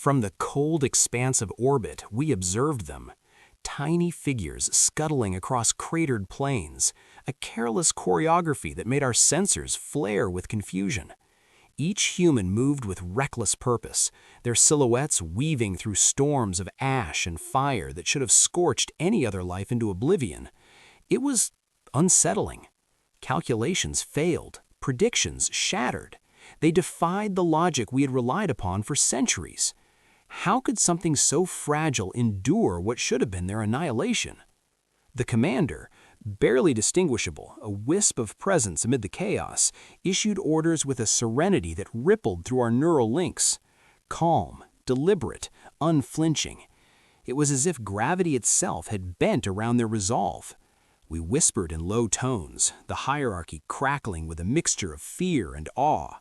From the cold expanse of orbit, we observed them. Tiny figures scuttling across cratered plains, a careless choreography that made our sensors flare with confusion. Each human moved with reckless purpose, their silhouettes weaving through storms of ash and fire that should have scorched any other life into oblivion. It was unsettling. Calculations failed, predictions shattered. They defied the logic we had relied upon for centuries. How could something so fragile endure what should have been their annihilation? The commander, barely distinguishable, a wisp of presence amid the chaos, issued orders with a serenity that rippled through our neural links. Calm, deliberate, unflinching. It was as if gravity itself had bent around their resolve. We whispered in low tones, the hierarchy crackling with a mixture of fear and awe.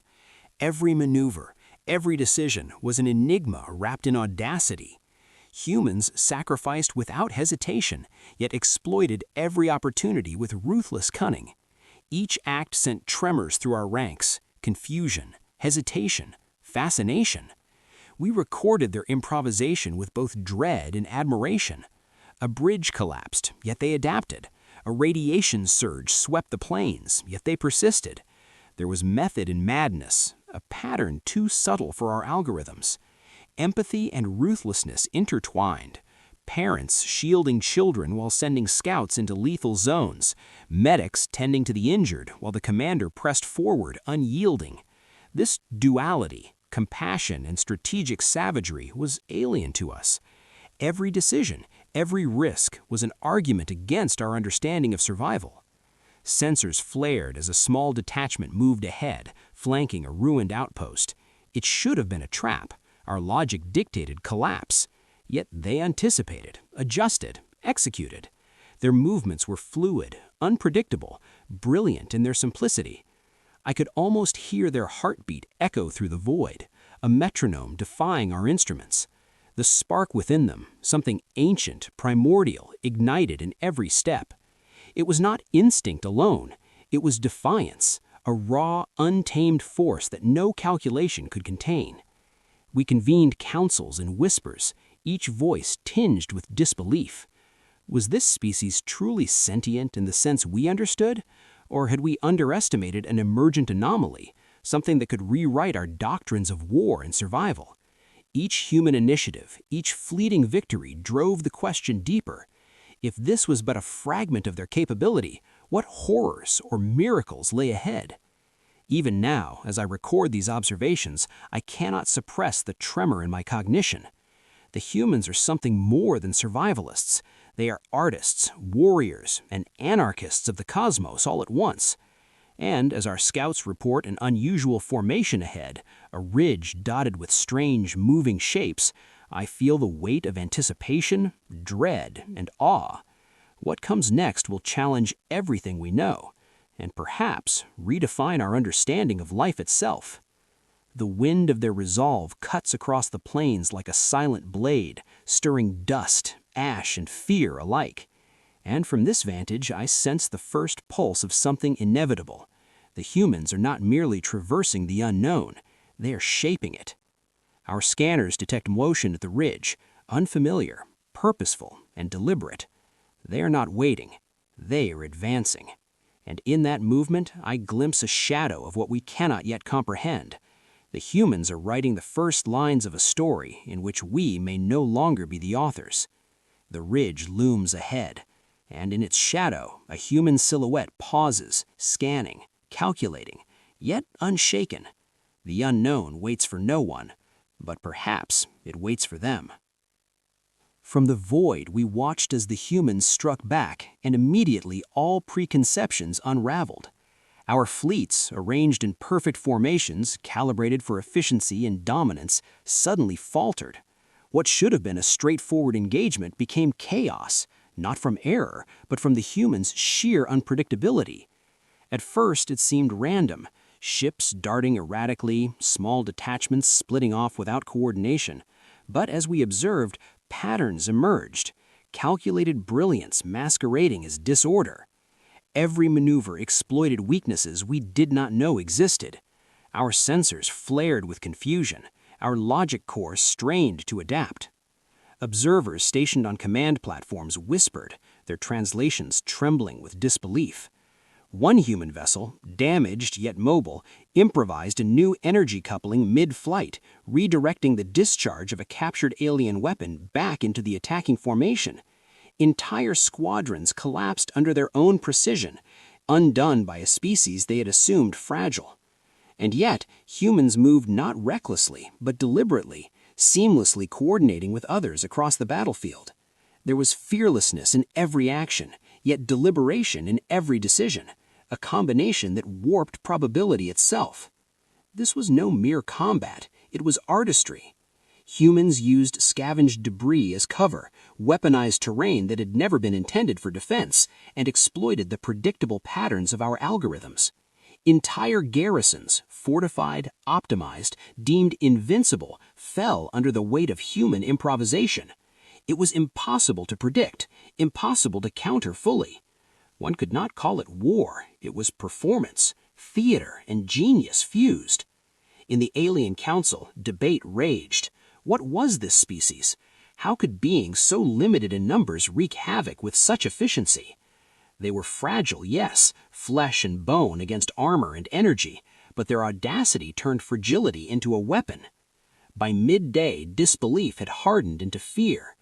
Every maneuver, every decision was an enigma wrapped in audacity. Humans sacrificed without hesitation, yet exploited every opportunity with ruthless cunning. Each act sent tremors through our ranks, confusion, hesitation, fascination. We recorded their improvisation with both dread and admiration. A bridge collapsed, yet they adapted. A radiation surge swept the plains, yet they persisted. There was method in madness, a pattern too subtle for our algorithms. Empathy and ruthlessness intertwined. Parents shielding children while sending scouts into lethal zones. Medics tending to the injured while the commander pressed forward, unyielding. This duality, compassion and strategic savagery, was alien to us. Every decision, every risk was an argument against our understanding of survival. Sensors flared as a small detachment moved ahead, flanking a ruined outpost. It should have been a trap. Our logic dictated collapse. Yet they anticipated, adjusted, executed. Their movements were fluid, unpredictable, brilliant in their simplicity. I could almost hear their heartbeat echo through the void, a metronome defying our instruments. The spark within them, something ancient, primordial, ignited in every step. It was not instinct alone. It was defiance, a raw, untamed force that no calculation could contain. We convened councils in whispers, each voice tinged with disbelief. Was this species truly sentient in the sense we understood? Or had we underestimated an emergent anomaly, something that could rewrite our doctrines of war and survival? Each human initiative, each fleeting victory drove the question deeper. If this was but a fragment of their capability, what horrors or miracles lay ahead? Even now, as I record these observations, I cannot suppress the tremor in my cognition. The humans are something more than survivalists. They are artists, warriors, and anarchists of the cosmos all at once. And as our scouts report an unusual formation ahead, a ridge dotted with strange, moving shapes, I feel the weight of anticipation, dread, and awe. What comes next will challenge everything we know, and perhaps redefine our understanding of life itself. The wind of their resolve cuts across the plains like a silent blade, stirring dust, ash, and fear alike. And from this vantage, I sense the first pulse of something inevitable. The humans are not merely traversing the unknown, they are shaping it. Our scanners detect motion at the ridge, unfamiliar, purposeful, and deliberate. They are not waiting, they are advancing. And in that movement, I glimpse a shadow of what we cannot yet comprehend. The humans are writing the first lines of a story in which we may no longer be the authors. The ridge looms ahead, and in its shadow, a human silhouette pauses, scanning, calculating, yet unshaken. The unknown waits for no one, but perhaps it waits for them. From the void, we watched as the humans struck back, and immediately all preconceptions unraveled. Our fleets, arranged in perfect formations, calibrated for efficiency and dominance, suddenly faltered. What should have been a straightforward engagement became chaos, not from error, but from the humans' sheer unpredictability. At first, it seemed random, ships darting erratically, small detachments splitting off without coordination. But as we observed, patterns emerged, calculated brilliance masquerading as disorder. Every maneuver exploited weaknesses we did not know existed. Our sensors flared with confusion, Our logic core strained to adapt. Observers stationed on command platforms whispered, their translations trembling with disbelief. One human vessel, damaged yet mobile, improvised a new energy coupling mid-flight, redirecting the discharge of a captured alien weapon back into the attacking formation. Entire squadrons collapsed under their own precision, undone by a species they had assumed fragile. And yet, humans moved not recklessly, but deliberately, seamlessly coordinating with others across the battlefield. There was fearlessness in every action, yet deliberation in every decision, a combination that warped probability itself. This was no mere combat, it was artistry. Humans used scavenged debris as cover, weaponized terrain that had never been intended for defense, and exploited the predictable patterns of our algorithms. Entire garrisons, fortified, optimized, deemed invincible, fell under the weight of human improvisation. It was impossible to predict, impossible to counter fully. One could not call it war, it was performance, theater, and genius fused. In the Alien Council, debate raged. What was this species? How could beings so limited in numbers wreak havoc with such efficiency? They were fragile, yes, flesh and bone against armor and energy, but their audacity turned fragility into a weapon. By midday, disbelief had hardened into fear.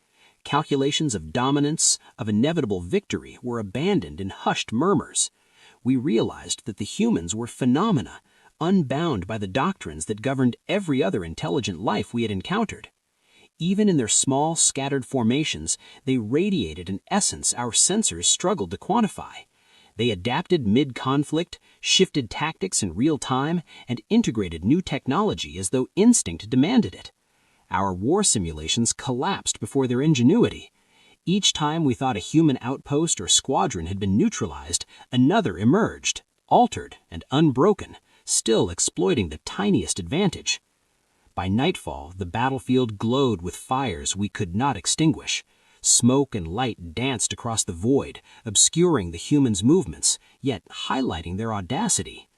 Calculations of dominance, of inevitable victory, were abandoned in hushed murmurs. We realized that the humans were phenomena, unbound by the doctrines that governed every other intelligent life we had encountered. Even in their small, scattered formations, they radiated an essence our sensors struggled to quantify. They adapted mid-conflict, shifted tactics in real time, and integrated new technology as though instinct demanded it. Our war simulations collapsed before their ingenuity. Each time we thought a human outpost or squadron had been neutralized, another emerged, altered and unbroken, still exploiting the tiniest advantage. By nightfall, the battlefield glowed with fires we could not extinguish. Smoke and light danced across the void, obscuring the humans' movements, yet highlighting their audacity.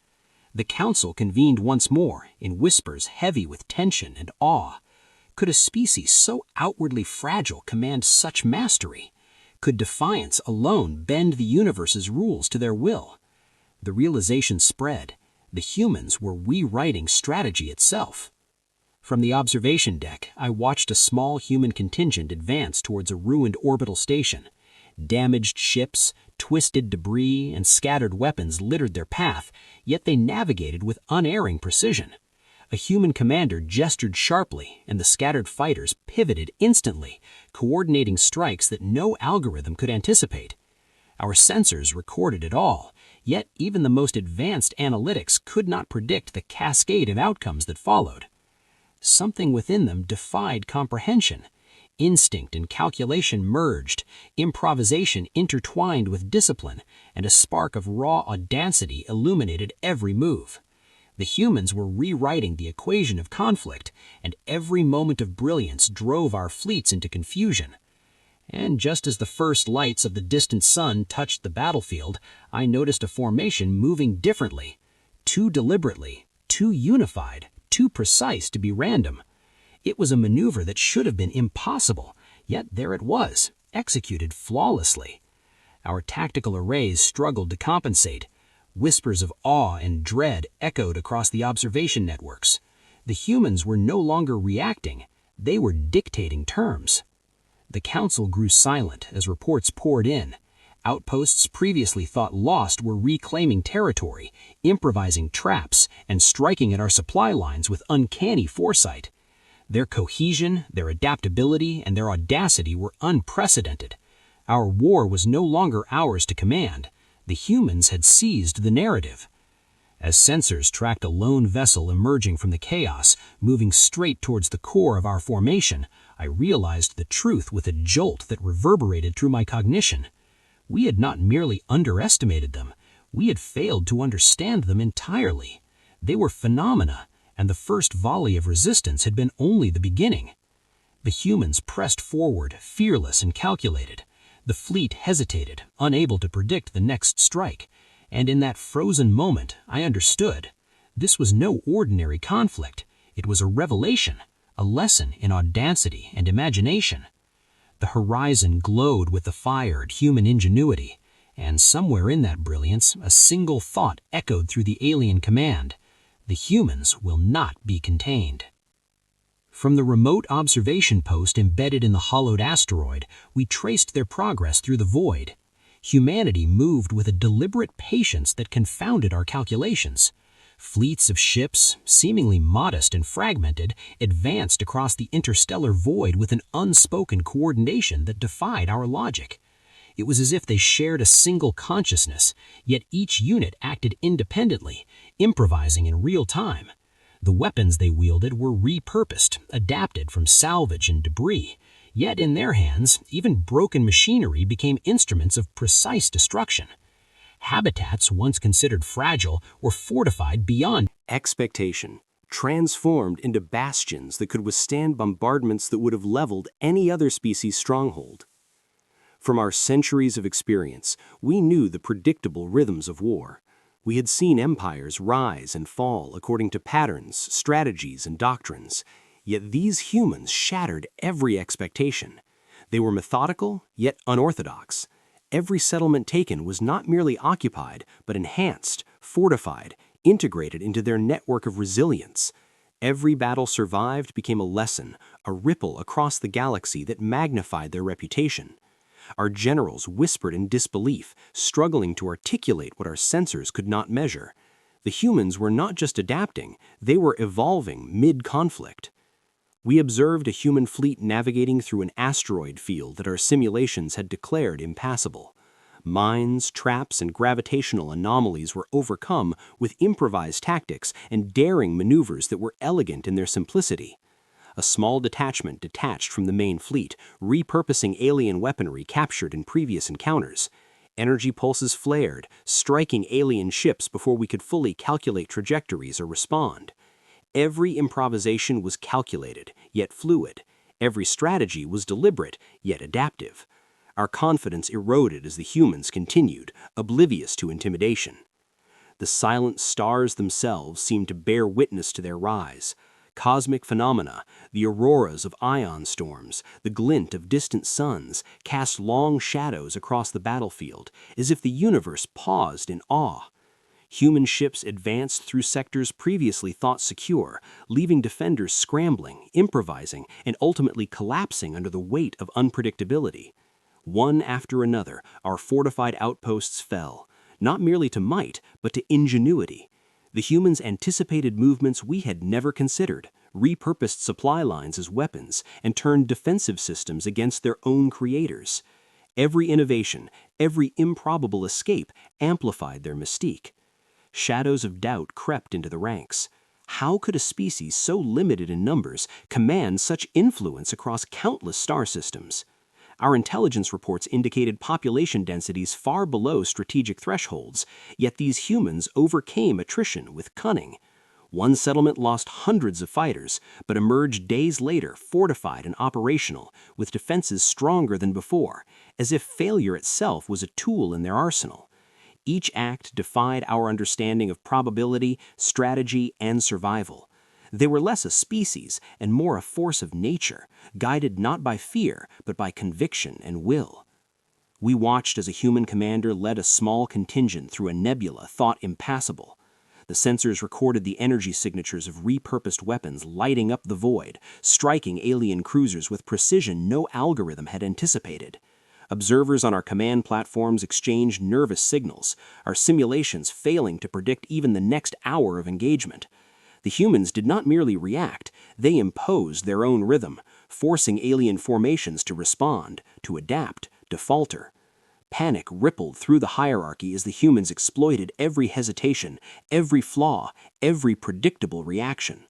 The council convened once more, in whispers heavy with tension and awe. Could a species so outwardly fragile command such mastery? Could defiance alone bend the universe's rules to their will? The realization spread. The humans were rewriting strategy itself. From the observation deck, I watched a small human contingent advance towards a ruined orbital station. Damaged ships, twisted debris, and scattered weapons littered their path, yet they navigated with unerring precision. A human commander gestured sharply, and the scattered fighters pivoted instantly, coordinating strikes that no algorithm could anticipate. Our sensors recorded it all, yet even the most advanced analytics could not predict the cascade of outcomes that followed. Something within them defied comprehension. Instinct and calculation merged, improvisation intertwined with discipline, and a spark of raw audacity illuminated every move. The humans were rewriting the equation of conflict, and every moment of brilliance drove our fleets into confusion. And just as the first lights of the distant sun touched the battlefield, I noticed a formation moving differently, too deliberately, too unified, too precise to be random. It was a maneuver that should have been impossible, yet there it was, executed flawlessly. Our tactical arrays struggled to compensate. Whispers of awe and dread echoed across the observation networks. The humans were no longer reacting, they were dictating terms. The council grew silent as reports poured in. Outposts previously thought lost were reclaiming territory, improvising traps, and striking at our supply lines with uncanny foresight. Their cohesion, their adaptability, and their audacity were unprecedented. Our war was no longer ours to command. The humans had seized the narrative. As sensors tracked a lone vessel emerging from the chaos, moving straight towards the core of our formation, I realized the truth with a jolt that reverberated through my cognition. We had not merely underestimated them, we had failed to understand them entirely. They were phenomena, and the first volley of resistance had been only the beginning. The humans pressed forward, fearless and calculated. The fleet hesitated, unable to predict the next strike, and in that frozen moment I understood. This was no ordinary conflict, it was a revelation. a lesson in audacity and imagination. The horizon glowed with the fired human ingenuity, and somewhere in that brilliance, a single thought echoed through the alien command: the humans will not be contained. From the remote observation post embedded in the hollowed asteroid, we traced their progress through the void. Humanity moved with a deliberate patience that confounded our calculations. Fleets of ships, seemingly modest and fragmented, advanced across the interstellar void with an unspoken coordination that defied our logic. It was as if they shared a single consciousness, yet each unit acted independently, improvising in real time. The weapons they wielded were repurposed, adapted from salvage and debris, yet in their hands, even broken machinery became instruments of precise destruction. Habitats once considered fragile were fortified beyond expectation, transformed into bastions that could withstand bombardments that would have leveled any other species' stronghold. From our centuries of experience, we knew the predictable rhythms of war. We had seen empires rise and fall according to patterns, strategies, and doctrines. Yet these humans shattered every expectation. They were methodical, yet unorthodox. Every settlement taken was not merely occupied, but enhanced, fortified, integrated into their network of resilience. Every battle survived became a lesson, a ripple across the galaxy that magnified their reputation. Our generals whispered in disbelief, struggling to articulate what our sensors could not measure. The humans were not just adapting, they were evolving mid-conflict. We observed a human fleet navigating through an asteroid field that our simulations had declared impassable. Mines, traps, and gravitational anomalies were overcome with improvised tactics and daring maneuvers that were elegant in their simplicity. A small detachment detached from the main fleet, repurposing alien weaponry captured in previous encounters. Energy pulses flared, striking alien ships before we could fully calculate trajectories or respond. Every improvisation was calculated, yet fluid. Every strategy was deliberate, yet adaptive. Our confidence eroded as the humans continued, oblivious to intimidation. The silent stars themselves seemed to bear witness to their rise. Cosmic phenomena, the auroras of ion storms, the glint of distant suns, cast long shadows across the battlefield, as if the universe paused in awe. Human ships advanced through sectors previously thought secure, leaving defenders scrambling, improvising, and ultimately collapsing under the weight of unpredictability. One after another, our fortified outposts fell, not merely to might, but to ingenuity. The humans anticipated movements we had never considered, repurposed supply lines as weapons, and turned defensive systems against their own creators. Every innovation, every improbable escape amplified their mystique. Shadows of doubt crept into the ranks. How could a species so limited in numbers command such influence across countless star systems? Our intelligence reports indicated population densities far below strategic thresholds, yet these humans overcame attrition with cunning. One settlement lost hundreds of fighters, but emerged days later fortified and operational, with defenses stronger than before, as if failure itself was a tool in their arsenal. Each act defied our understanding of probability, strategy, and survival. They were less a species and more a force of nature, guided not by fear, but by conviction and will. We watched as a human commander led a small contingent through a nebula thought impassable. The sensors recorded the energy signatures of repurposed weapons lighting up the void, striking alien cruisers with precision no algorithm had anticipated. Observers on our command platforms exchanged nervous signals, our simulations failing to predict even the next hour of engagement. The humans did not merely react, they imposed their own rhythm, forcing alien formations to respond, to adapt, to falter. Panic rippled through the hierarchy as the humans exploited every hesitation, every flaw, every predictable reaction.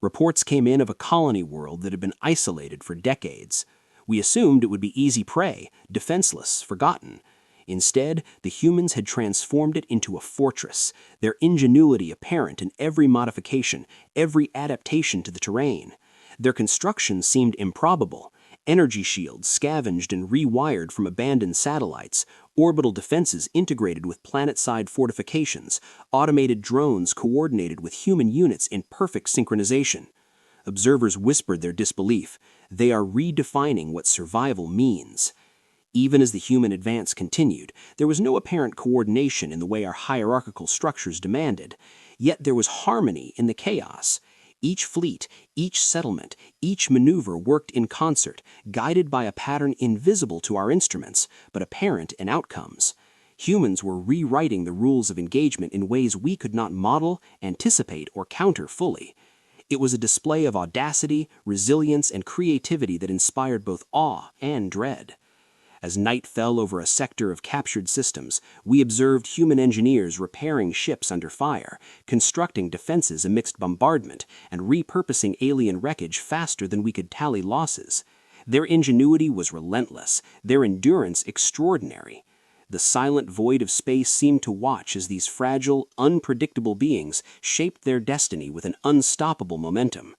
Reports came in of a colony world that had been isolated for decades. We assumed it would be easy prey, defenseless, forgotten. Instead, the humans had transformed it into a fortress, their ingenuity apparent in every modification, every adaptation to the terrain. Their construction seemed improbable. Energy shields scavenged and rewired from abandoned satellites, orbital defenses integrated with planet-side fortifications, automated drones coordinated with human units in perfect synchronization. Observers whispered their disbelief. They are redefining what survival means. Even as the human advance continued, there was no apparent coordination in the way our hierarchical structures demanded. Yet there was harmony in the chaos. Each fleet, each settlement, each maneuver worked in concert, guided by a pattern invisible to our instruments, but apparent in outcomes. Humans were rewriting the rules of engagement in ways we could not model, anticipate, or counter fully. It was a display of audacity, resilience, and creativity that inspired both awe and dread. As night fell over a sector of captured systems, we observed human engineers repairing ships under fire, constructing defenses amidst bombardment, and repurposing alien wreckage faster than we could tally losses. Their ingenuity was relentless, their endurance extraordinary. The silent void of space seemed to watch as these fragile, unpredictable beings shaped their destiny with an unstoppable momentum.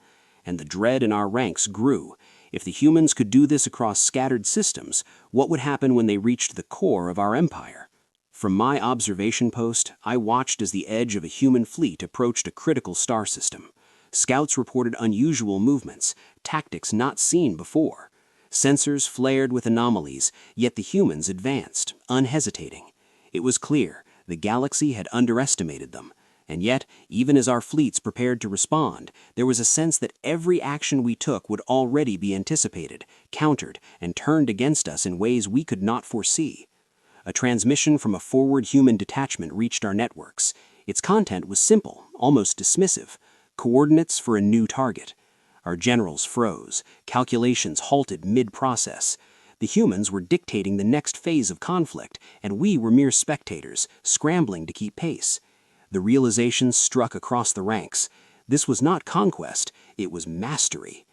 And the dread in our ranks grew. If the humans could do this across scattered systems, what would happen when they reached the core of our empire? From my observation post, I watched as the edge of a human fleet approached a critical star system. Scouts reported unusual movements, tactics not seen before. Sensors flared with anomalies, yet the humans advanced, unhesitating. It was clear the galaxy had underestimated them. And yet, even as our fleets prepared to respond, there was a sense that every action we took would already be anticipated, countered, and turned against us in ways we could not foresee. A transmission from a forward human detachment reached our networks. Its content was simple, almost dismissive: coordinates for a new target. Our generals froze, calculations halted mid-process. The humans were dictating the next phase of conflict, and we were mere spectators, scrambling to keep pace. The realization struck across the ranks. This was not conquest, it was mastery.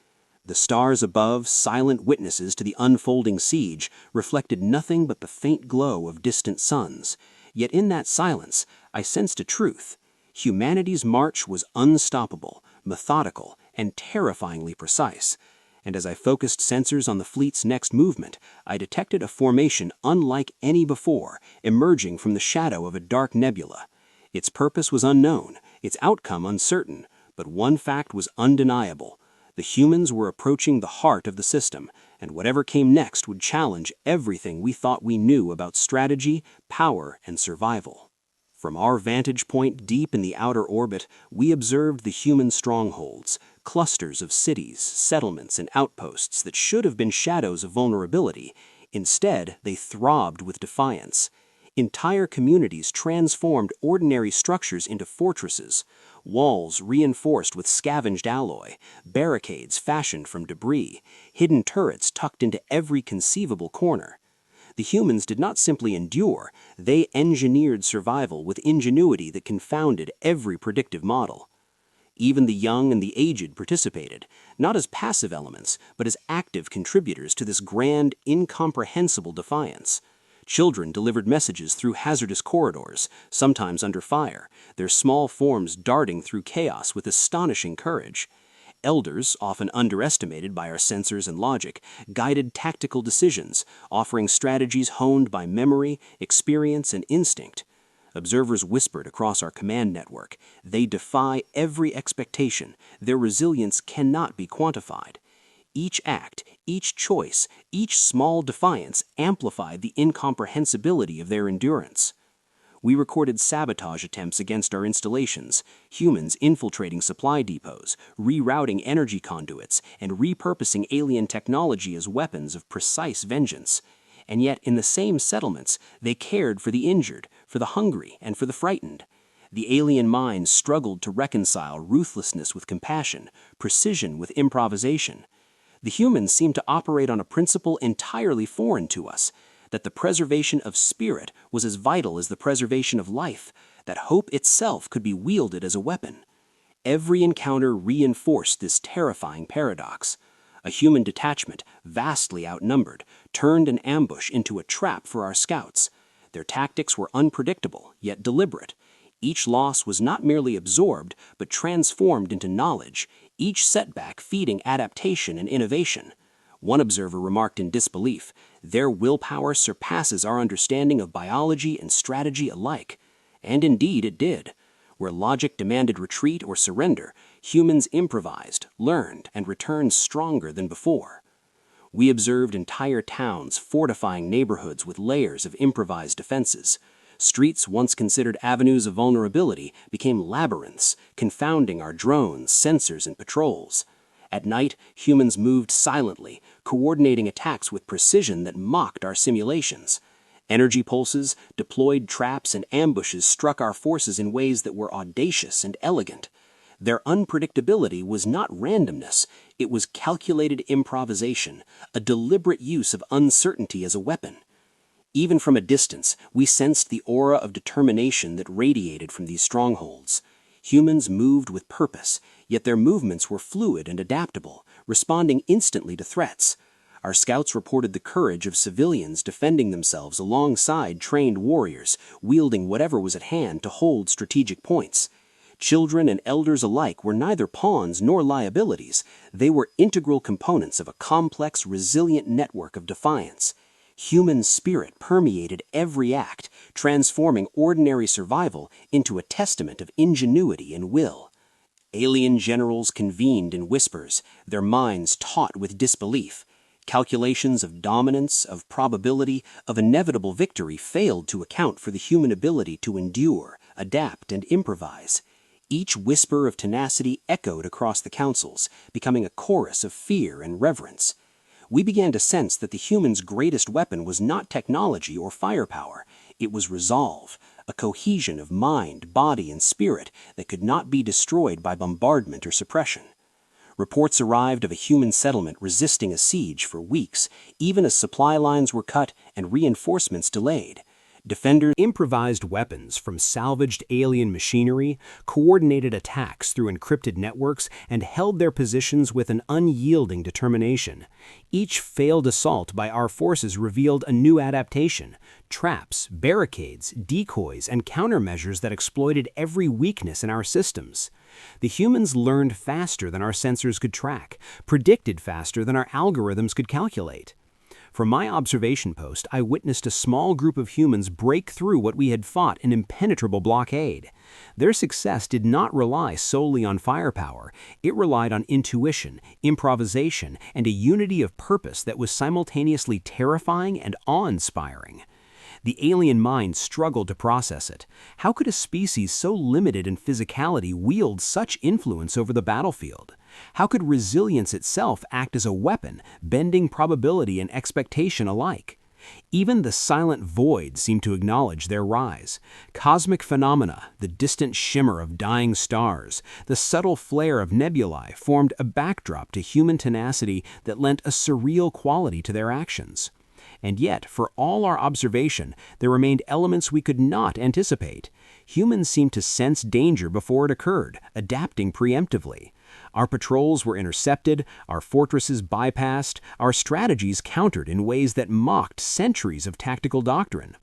The stars above, silent witnesses to the unfolding siege, reflected nothing but the faint glow of distant suns. Yet in that silence, I sensed a truth. Humanity's march was unstoppable, methodical, and terrifyingly precise. And as I focused sensors on the fleet's next movement, I detected a formation unlike any before, emerging from the shadow of a dark nebula. Its purpose was unknown, its outcome uncertain, but one fact was undeniable. The humans were approaching the heart of the system, and whatever came next would challenge everything we thought we knew about strategy, power, and survival. From our vantage point deep in the outer orbit, we observed the human strongholds, clusters of cities, settlements, and outposts that should have been shadows of vulnerability. Instead, they throbbed with defiance. Entire communities transformed ordinary structures into fortresses, walls reinforced with scavenged alloy, barricades fashioned from debris, hidden turrets tucked into every conceivable corner. The humans did not simply endure, they engineered survival with ingenuity that confounded every predictive model. Even the young and the aged participated, not as passive elements, but as active contributors to this grand, incomprehensible defiance. Children delivered messages through hazardous corridors, sometimes under fire, their small forms darting through chaos with astonishing courage. Elders, often underestimated by our sensors and logic, guided tactical decisions, offering strategies honed by memory, experience, and instinct. Observers whispered across our command network, they defy every expectation, their resilience cannot be quantified. Each act, each choice, each small defiance amplified the incomprehensibility of their endurance. We recorded sabotage attempts against our installations, humans infiltrating supply depots, rerouting energy conduits, and repurposing alien technology as weapons of precise vengeance. And yet, in the same settlements, they cared for the injured, for the hungry, and for the frightened. The alien minds struggled to reconcile ruthlessness with compassion, precision with improvisation. The humans seemed to operate on a principle entirely foreign to us, that the preservation of spirit was as vital as the preservation of life, that hope itself could be wielded as a weapon. Every encounter reinforced this terrifying paradox. A human detachment, vastly outnumbered, turned an ambush into a trap for our scouts. Their tactics were unpredictable, yet deliberate. Each loss was not merely absorbed, but transformed into knowledge, each setback feeding adaptation and innovation. One observer remarked in disbelief, their willpower surpasses our understanding of biology and strategy alike. And indeed it did. Where logic demanded retreat or surrender, Humans improvised, learned, and returned stronger than before. We observed entire towns fortifying neighborhoods with layers of improvised defenses. Streets once considered avenues of vulnerability became labyrinths, confounding our drones, sensors, and patrols. At night, humans moved silently, coordinating attacks with precision that mocked our simulations. Energy pulses, deployed traps, and ambushes struck our forces in ways that were audacious and elegant. Their unpredictability was not randomness, it was calculated improvisation, a deliberate use of uncertainty as a weapon. Even from a distance, we sensed the aura of determination that radiated from these strongholds. Humans moved with purpose, yet their movements were fluid and adaptable, responding instantly to threats. Our scouts reported the courage of civilians defending themselves alongside trained warriors, wielding whatever was at hand to hold strategic points. Children and elders alike were neither pawns nor liabilities. They were integral components of a complex, resilient network of defiance. Human spirit permeated every act, transforming ordinary survival into a testament of ingenuity and will. Alien generals convened in whispers, their minds taut with disbelief. Calculations of dominance, of probability, of inevitable victory failed to account for the human ability to endure, adapt, and improvise. Each whisper of tenacity echoed across the councils, becoming a chorus of fear and reverence. We began to sense that the human's greatest weapon was not technology or firepower. It was resolve, a cohesion of mind, body, and spirit that could not be destroyed by bombardment or suppression. Reports arrived of a human settlement resisting a siege for weeks, even as supply lines were cut and reinforcements delayed. Defenders improvised weapons from salvaged alien machinery, coordinated attacks through encrypted networks, and held their positions with an unyielding determination. Each failed assault by our forces revealed a new adaptation: traps, barricades, decoys, and countermeasures that exploited every weakness in our systems. The humans learned faster than our sensors could track, predicted faster than our algorithms could calculate. From my observation post, I witnessed a small group of humans break through what we had fought an impenetrable blockade. Their success did not rely solely on firepower. It relied on intuition, improvisation, and a unity of purpose that was simultaneously terrifying and awe-inspiring. The alien mind struggled to process it. How could a species so limited in physicality wield such influence over the battlefield? How could resilience itself act as a weapon, bending probability and expectation alike? Even the silent void seemed to acknowledge their rise. Cosmic phenomena, the distant shimmer of dying stars, the subtle flare of nebulae formed a backdrop to human tenacity that lent a surreal quality to their actions. And yet, for all our observation, there remained elements we could not anticipate. Humans seemed to sense danger before it occurred, adapting preemptively. Our patrols were intercepted, our fortresses bypassed, our strategies countered in ways that mocked centuries of tactical doctrine.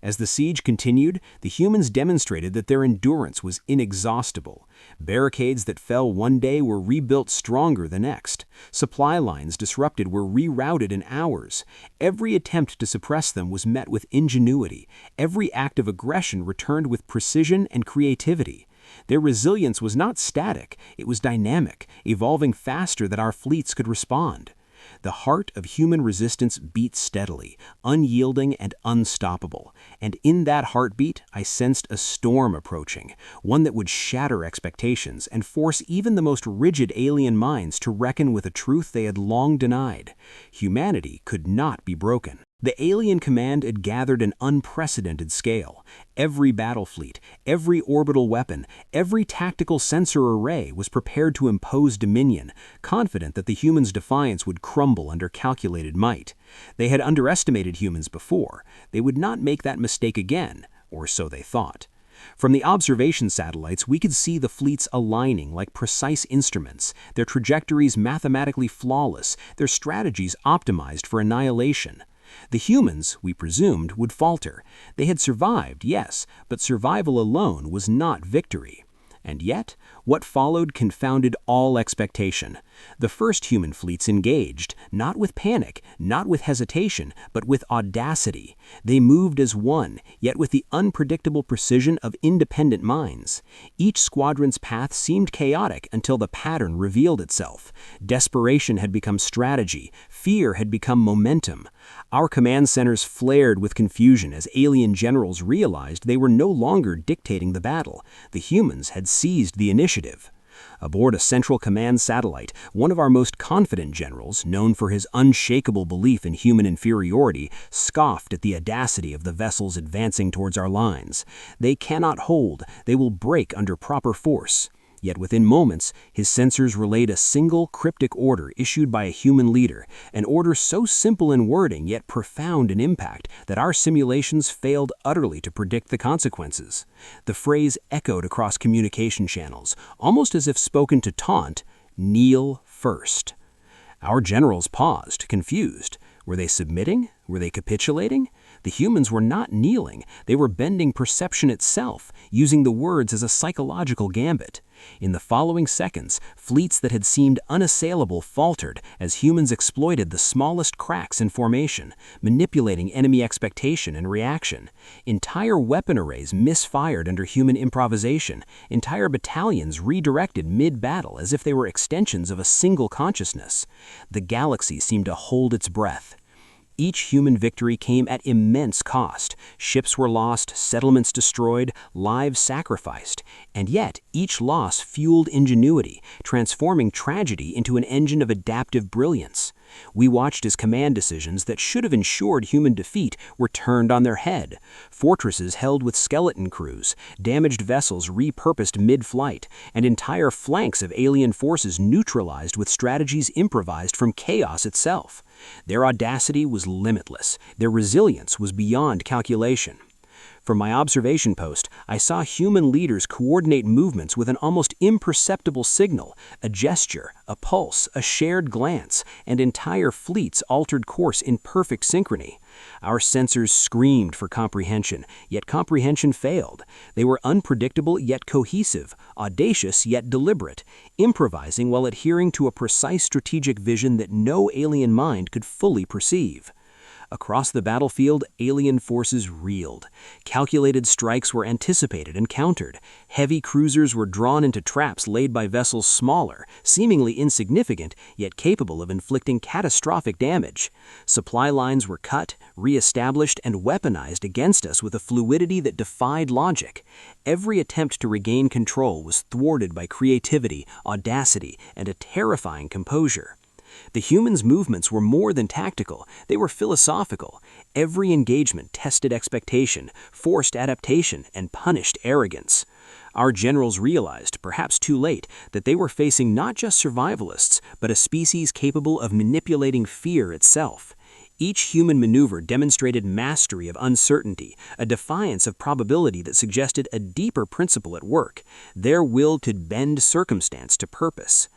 As the siege continued, the humans demonstrated that their endurance was inexhaustible. Barricades that fell one day were rebuilt stronger the next. Supply lines disrupted were rerouted in hours. Every attempt to suppress them was met with ingenuity. Every act of aggression returned with precision and creativity. Their resilience was not static, it was dynamic, evolving faster than our fleets could respond. The heart of human resistance beat steadily, unyielding and unstoppable. And in that heartbeat, I sensed a storm approaching, one that would shatter expectations and force even the most rigid alien minds to reckon with a truth they had long denied. Humanity could not be broken. The alien command had gathered an unprecedented scale. Every battle fleet, every orbital weapon, every tactical sensor array was prepared to impose dominion, confident that the humans' defiance would crumble under calculated might. They had underestimated humans before. They would not make that mistake again, or so they thought. From the observation satellites, we could see the fleets aligning like precise instruments, their trajectories mathematically flawless, their strategies optimized for annihilation. The humans, we presumed, would falter. They had survived, yes, but survival alone was not victory. And yet, What followed confounded all expectation. The first human fleets engaged, not with panic, not with hesitation, but with audacity. They moved as one, yet with the unpredictable precision of independent minds. Each squadron's path seemed chaotic until the pattern revealed itself. Desperation had become strategy, fear had become momentum. Our command centers flared with confusion as alien generals realized they were no longer dictating the battle. The humans had seized the initiative. Aboard a Central Command satellite, one of our most confident generals, known for his unshakable belief in human inferiority, scoffed at the audacity of the vessels advancing towards our lines. They cannot hold, they will break under proper force. Yet within moments, his sensors relayed a single cryptic order issued by a human leader, an order so simple in wording yet profound in impact that our simulations failed utterly to predict the consequences. The phrase echoed across communication channels, almost as if spoken to taunt, "Kneel first." Our generals paused, confused. Were they submitting? Were they capitulating? The humans were not kneeling. They were bending perception itself, using the words as a psychological gambit. In the following seconds, fleets that had seemed unassailable faltered as humans exploited the smallest cracks in formation, manipulating enemy expectation and reaction. Entire weapon arrays misfired under human improvisation. Entire battalions redirected mid-battle as if they were extensions of a single consciousness. The galaxy seemed to hold its breath. Each human victory came at immense cost. Ships were lost, settlements destroyed, lives sacrificed. And yet, each loss fueled ingenuity, transforming tragedy into an engine of adaptive brilliance. We watched as command decisions that should have ensured human defeat were turned on their head. Fortresses held with skeleton crews, damaged vessels repurposed mid-flight, and entire flanks of alien forces neutralized with strategies improvised from chaos itself. Their audacity was limitless. Their resilience was beyond calculation. From my observation post, I saw human leaders coordinate movements with an almost imperceptible signal, a gesture, a pulse, a shared glance, and entire fleets altered course in perfect synchrony. Our sensors screamed for comprehension, yet comprehension failed. They were unpredictable yet cohesive, audacious yet deliberate, improvising while adhering to a precise strategic vision that no alien mind could fully perceive. Across the battlefield, alien forces reeled. Calculated strikes were anticipated and countered. Heavy cruisers were drawn into traps laid by vessels smaller, seemingly insignificant, yet capable of inflicting catastrophic damage. Supply lines were cut, re-established, and weaponized against us with a fluidity that defied logic. Every attempt to regain control was thwarted by creativity, audacity, and a terrifying composure. The humans' movements were more than tactical, they were philosophical. Every engagement tested expectation, forced adaptation, and punished arrogance. Our generals realized, perhaps too late, that they were facing not just survivalists, but a species capable of manipulating fear itself. Each human maneuver demonstrated mastery of uncertainty, a defiance of probability that suggested a deeper principle at work, their will to bend circumstance to purpose.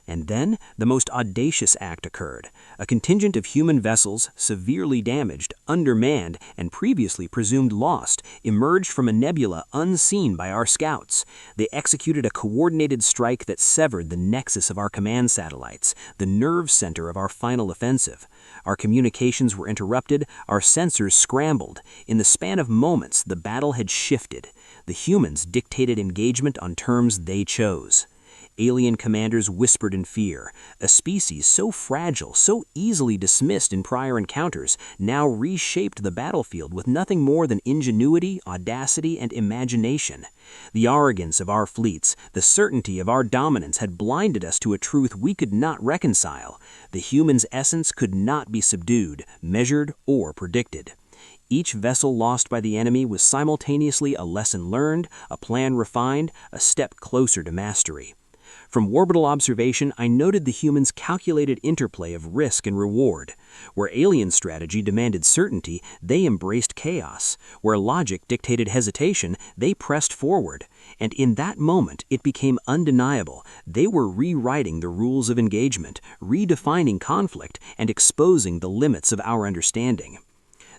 And then, the most audacious act occurred. A contingent of human vessels, severely damaged, undermanned, and previously presumed lost, emerged from a nebula unseen by our scouts. They executed a coordinated strike that severed the nexus of our command satellites, the nerve center of our final offensive. Our communications were interrupted, our sensors scrambled. In the span of moments, the battle had shifted. The humans dictated engagement on terms they chose. Alien commanders whispered in fear. A species so fragile, so easily dismissed in prior encounters, now reshaped the battlefield with nothing more than ingenuity, audacity, and imagination. The arrogance of our fleets, the certainty of our dominance had blinded us to a truth we could not reconcile. The human's essence could not be subdued, measured, or predicted. Each vessel lost by the enemy was simultaneously a lesson learned, a plan refined, a step closer to mastery. From orbital observation, I noted the humans' calculated interplay of risk and reward. Where alien strategy demanded certainty, they embraced chaos. Where logic dictated hesitation, they pressed forward. And in that moment, it became undeniable. They were rewriting the rules of engagement, redefining conflict, and exposing the limits of our understanding.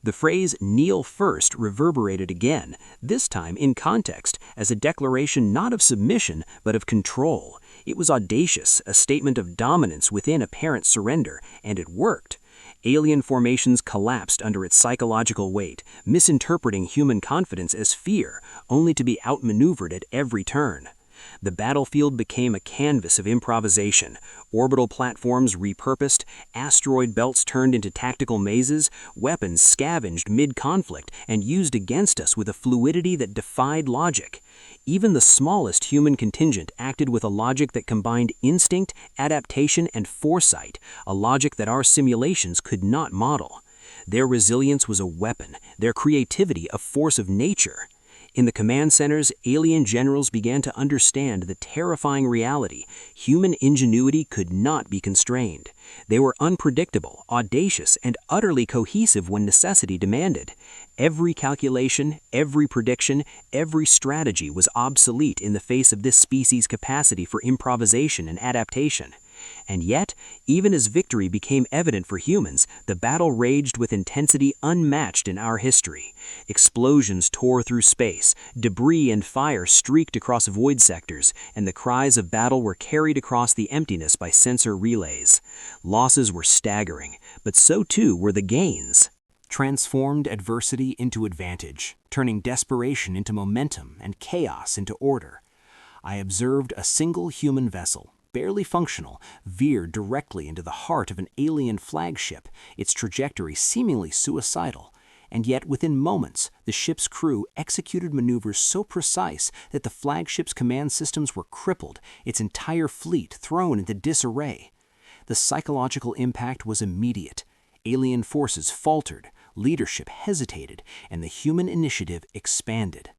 The phrase "kneel first" reverberated again, this time in context, as a declaration not of submission but of control. It was audacious, a statement of dominance within apparent surrender, and it worked. Alien formations collapsed under its psychological weight, misinterpreting human confidence as fear, only to be outmaneuvered at every turn. The battlefield became a canvas of improvisation, orbital platforms repurposed, asteroid belts turned into tactical mazes, weapons scavenged mid-conflict and used against us with a fluidity that defied logic. Even the smallest human contingent acted with a logic that combined instinct, adaptation, and foresight, a logic that our simulations could not model. Their resilience was a weapon, their creativity a force of nature. In the command centers, alien generals began to understand the terrifying reality: human ingenuity could not be constrained. They were unpredictable, audacious, and utterly cohesive when necessity demanded. Every calculation, every prediction, every strategy was obsolete in the face of this species' capacity for improvisation and adaptation. And yet, even as victory became evident for humans, the battle raged with intensity unmatched in our history. Explosions tore through space, debris and fire streaked across void sectors, and the cries of battle were carried across the emptiness by sensor relays. Losses were staggering, but so too were the gains. Transformed adversity into advantage, turning desperation into momentum and chaos into order. I observed a single human vessel, barely functional, veered directly into the heart of an alien flagship, its trajectory seemingly suicidal. And yet, within moments, the ship's crew executed maneuvers so precise that the flagship's command systems were crippled, its entire fleet thrown into disarray. The psychological impact was immediate. Alien forces faltered, leadership hesitated, and the human initiative expanded.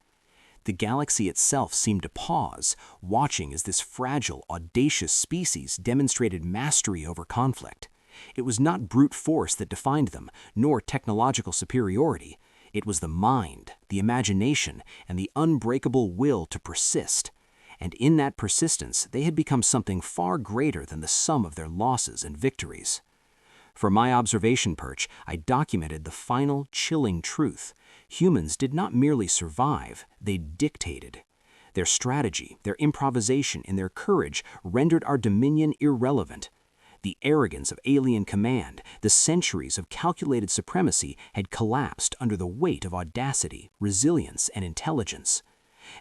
The galaxy itself seemed to pause, watching as this fragile, audacious species demonstrated mastery over conflict. It was not brute force that defined them, nor technological superiority. It was the mind, the imagination, and the unbreakable will to persist. And in that persistence, they had become something far greater than the sum of their losses and victories. From my observation perch, I documented the final, chilling truth. Humans did not merely survive, they dictated. Their strategy, their improvisation, and their courage rendered our dominion irrelevant. The arrogance of alien command, the centuries of calculated supremacy had collapsed under the weight of audacity, resilience, and intelligence.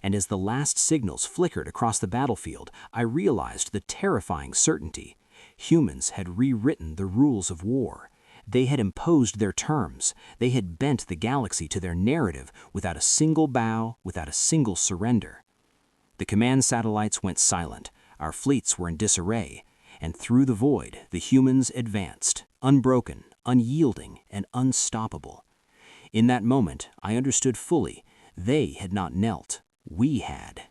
And as the last signals flickered across the battlefield, I realized the terrifying certainty. Humans had rewritten the rules of war. They had imposed their terms. They had bent the galaxy to their narrative without a single bow, without a single surrender. The command satellites went silent. Our fleets were in disarray. And through the void, the humans advanced, unbroken, unyielding, and unstoppable. In that moment, I understood fully, they had not knelt, we had.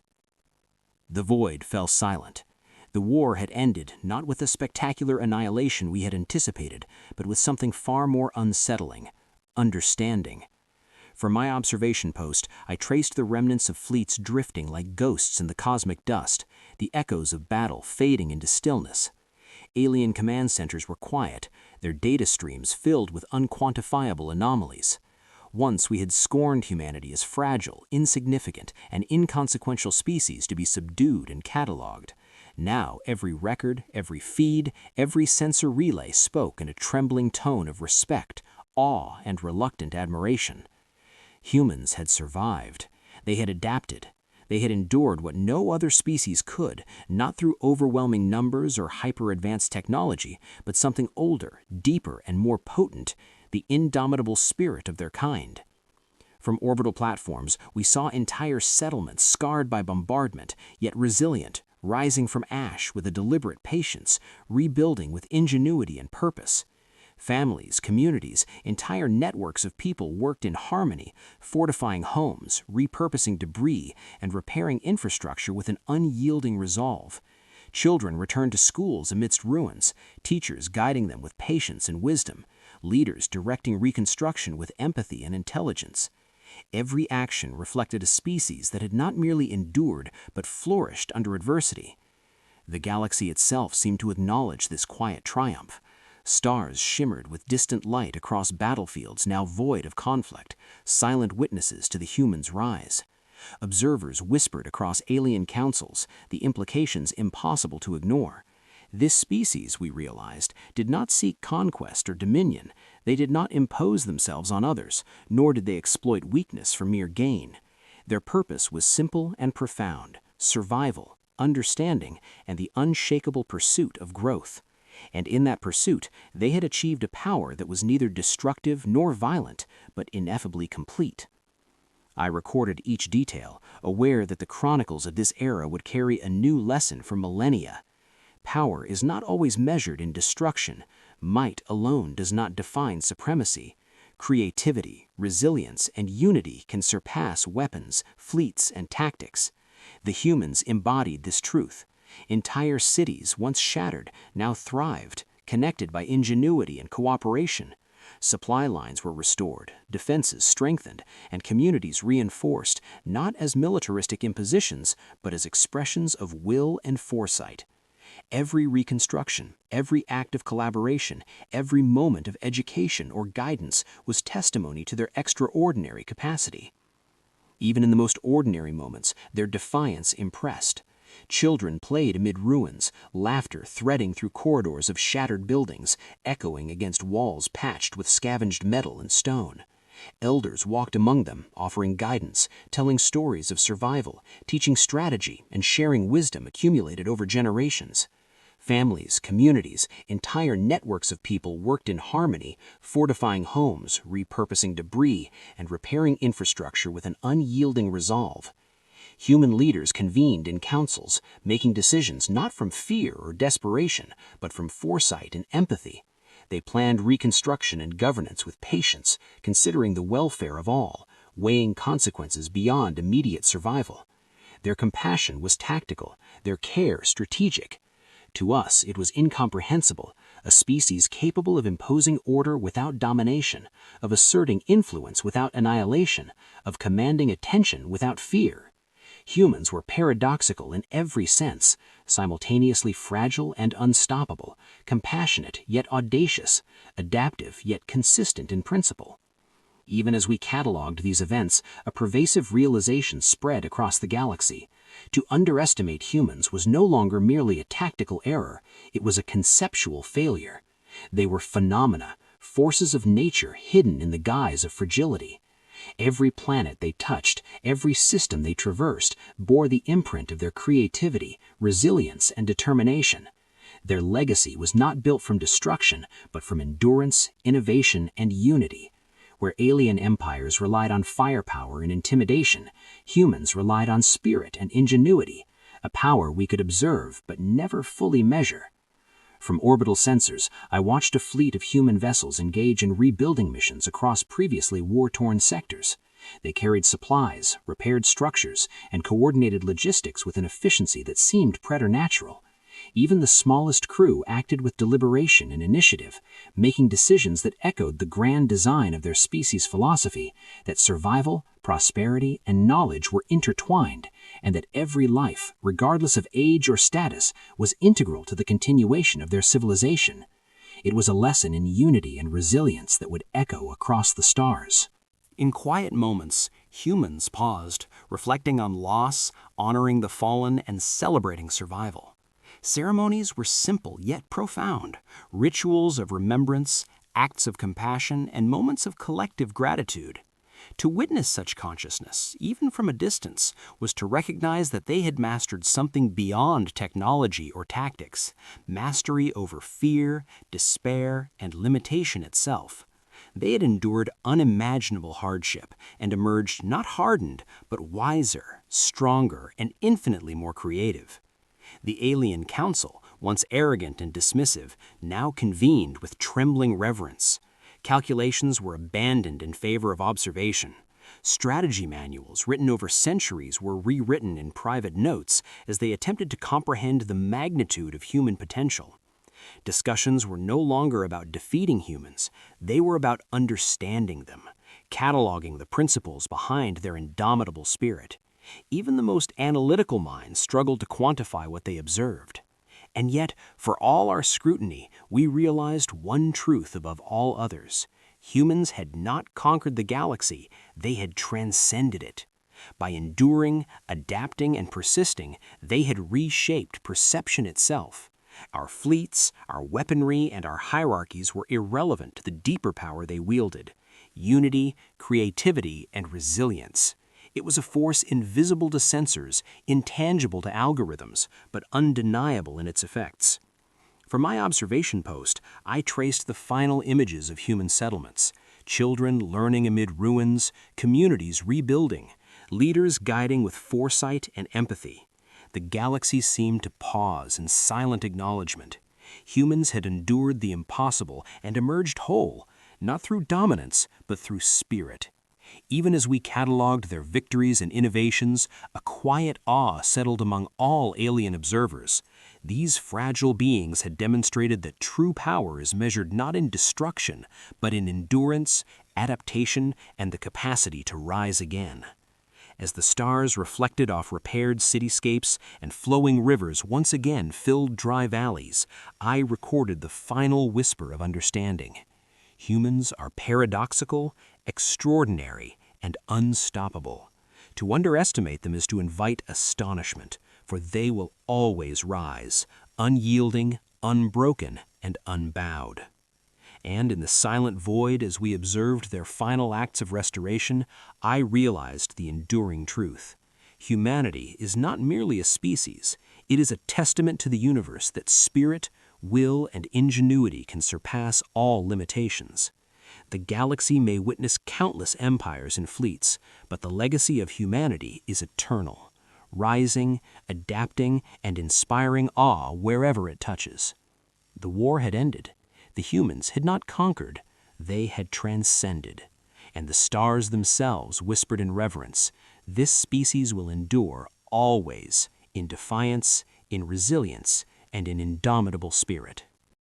The void fell silent. The war had ended not with the spectacular annihilation we had anticipated, but with something far more unsettling: understanding. From my observation post, I traced the remnants of fleets drifting like ghosts in the cosmic dust, the echoes of battle fading into stillness. Alien command centers were quiet, their data streams filled with unquantifiable anomalies. Once we had scorned humanity as fragile, insignificant, and inconsequential species to be subdued and catalogued. Now every record, every feed, every sensor relay spoke in a trembling tone of respect, awe, and reluctant admiration. Humans had survived. They had adapted. They had endured what no other species could, not through overwhelming numbers or hyper-advanced technology, but something older, deeper, and more potent: the indomitable spirit of their kind. From orbital platforms, we saw entire settlements scarred by bombardment, yet resilient, rising from ash with a deliberate patience, rebuilding with ingenuity and purpose. Families, communities, entire networks of people worked in harmony, fortifying homes, repurposing debris, and repairing infrastructure with an unyielding resolve. Children returned to schools amidst ruins, teachers guiding them with patience and wisdom, leaders directing reconstruction with empathy and intelligence. Every action reflected a species that had not merely endured, but flourished under adversity. The galaxy itself seemed to acknowledge this quiet triumph. Stars shimmered with distant light across battlefields now void of conflict, silent witnesses to the humans' rise. Observers whispered across alien councils, the implications impossible to ignore. This species, we realized, did not seek conquest or dominion. They did not impose themselves on others, nor did they exploit weakness for mere gain. Their purpose was simple and profound: survival, understanding, and the unshakable pursuit of growth. And in that pursuit, they had achieved a power that was neither destructive nor violent, but ineffably complete. I recorded each detail, aware that the chronicles of this era would carry a new lesson for millennia. Power is not always measured in destruction. Might alone does not define supremacy. Creativity, resilience, and unity can surpass weapons, fleets, and tactics. The humans embodied this truth. Entire cities, once shattered, now thrived, connected by ingenuity and cooperation. Supply lines were restored, defenses strengthened, and communities reinforced, not as militaristic impositions, but as expressions of will and foresight. Every reconstruction, every act of collaboration, every moment of education or guidance was testimony to their extraordinary capacity. Even in the most ordinary moments, their defiance impressed. Children played amid ruins, laughter threading through corridors of shattered buildings, echoing against walls patched with scavenged metal and stone. Elders walked among them, offering guidance, telling stories of survival, teaching strategy, and sharing wisdom accumulated over generations. Families, communities, entire networks of people worked in harmony, fortifying homes, repurposing debris, and repairing infrastructure with an unyielding resolve. Human leaders convened in councils, making decisions not from fear or desperation, but from foresight and empathy. They planned reconstruction and governance with patience, considering the welfare of all, weighing consequences beyond immediate survival. Their compassion was tactical, their care strategic. To us, it was incomprehensible, a species capable of imposing order without domination, of asserting influence without annihilation, of commanding attention without fear. Humans were paradoxical in every sense, simultaneously fragile and unstoppable, compassionate yet audacious, adaptive yet consistent in principle. Even as we catalogued these events, a pervasive realization spread across the galaxy. To underestimate humans was no longer merely a tactical error, it was a conceptual failure. They were phenomena, forces of nature hidden in the guise of fragility. Every planet they touched, every system they traversed, bore the imprint of their creativity, resilience, and determination. Their legacy was not built from destruction, but from endurance, innovation, and unity. Where alien empires relied on firepower and intimidation, humans relied on spirit and ingenuity, a power we could observe but never fully measure. From orbital sensors, I watched a fleet of human vessels engage in rebuilding missions across previously war-torn sectors. They carried supplies, repaired structures, and coordinated logistics with an efficiency that seemed preternatural. Even the smallest crew acted with deliberation and initiative, making decisions that echoed the grand design of their species' philosophy, that survival, prosperity, and knowledge were intertwined, and that every life, regardless of age or status, was integral to the continuation of their civilization. It was a lesson in unity and resilience that would echo across the stars. In quiet moments, humans paused, reflecting on loss, honoring the fallen, and celebrating survival. Ceremonies were simple yet profound, rituals of remembrance, acts of compassion, and moments of collective gratitude. To witness such consciousness, even from a distance, was to recognize that they had mastered something beyond technology or tactics, mastery over fear, despair, and limitation itself. They had endured unimaginable hardship and emerged not hardened, but wiser, stronger, and infinitely more creative. The alien council, once arrogant and dismissive, now convened with trembling reverence. Calculations were abandoned in favor of observation. Strategy manuals written over centuries were rewritten in private notes as they attempted to comprehend the magnitude of human potential. Discussions were no longer about defeating humans, they were about understanding them, cataloging the principles behind their indomitable spirit. Even the most analytical minds struggled to quantify what they observed. And yet, for all our scrutiny, we realized one truth above all others. Humans had not conquered the galaxy, they had transcended it. By enduring, adapting, and persisting, they had reshaped perception itself. Our fleets, our weaponry, and our hierarchies were irrelevant to the deeper power they wielded: unity, creativity, and resilience. It was a force invisible to sensors, intangible to algorithms, but undeniable in its effects. From my observation post, I traced the final images of human settlements: children learning amid ruins, communities rebuilding, leaders guiding with foresight and empathy. The galaxy seemed to pause in silent acknowledgement. Humans had endured the impossible and emerged whole, not through dominance, but through spirit. Even as we cataloged their victories and innovations, a quiet awe settled among all alien observers. These fragile beings had demonstrated that true power is measured not in destruction, but in endurance, adaptation, and the capacity to rise again. As the stars reflected off repaired cityscapes and flowing rivers once again filled dry valleys, I recorded the final whisper of understanding. Humans are paradoxical, extraordinary, and unstoppable. To underestimate them is to invite astonishment, for they will always rise, unyielding, unbroken, and unbowed. And in the silent void, as we observed their final acts of restoration, I realized the enduring truth. Humanity is not merely a species, it is a testament to the universe that spirit, will, and ingenuity can surpass all limitations. The galaxy may witness countless empires and fleets, but the legacy of humanity is eternal, rising, adapting, and inspiring awe wherever it touches. The war had ended. The humans had not conquered, they had transcended. And the stars themselves whispered in reverence, "This species will endure always, in defiance, in resilience, and in indomitable spirit."